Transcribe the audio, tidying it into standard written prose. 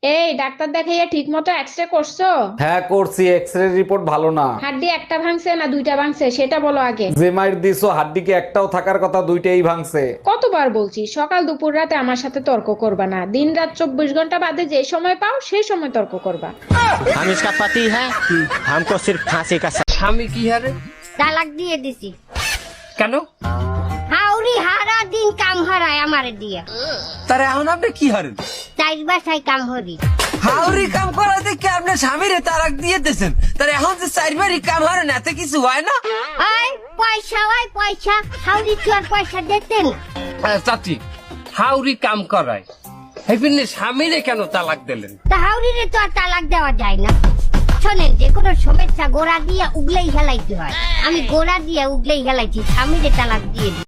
এই ডাক্তার দেখাইয়া ঠিক মতো এক্সরে করছো? হ্যাঁ করছি, এক্সরে রিপোর্ট ভালো না। হাড্ডি একটা ভাঙছে না দুইটা ভাঙছে সেটা বলো আগে। যে মাইর দিছো হাড্ডিকে একটাও থাকার কথা, দুইটাই ভাঙছে। কতবার বলছি সকাল দুপুর রাতে আমার সাথে তর্ক করবা না, দিন রাত 24 ঘন্টা বাদে যে সময় পাও সেই সময় তর্ক করবা। हम इसका पति है, हमको सिर्फ फांसी का স্বামী কি হারে? তালাক দিয়ে দিছি। কেন? হাউরি হারা দিন কাম হারায় আমারে দিয়া। তার এখন আপনি কি হারেন? চার বাসায় কাম হরি। হাউরি কাম করাতে কি আপনি স্বামীরে তালাক দিয়ে দিয়েছেন? তার এখন যে চারবারই কাম হারেন এতে কিছু হয় না? ওই পয়সা ওই পয়সা, হাউরি কি আর পয়সা দিতেন? চাচি, হাউরি কাম করায় হেপিনে স্বামীরে কেন তালাক দিলেন? তা হাউরিরে তো আর তালাক দেওয়া যায় না। শোনেন, যে কোনো সমস্যা গোড়া দিয়ে উগলেই হেলাইতে হয়। আমি গোড়া দিয়ে উগলেই হেলাইছি, স্বামীরে তালাক দিয়ে দিই।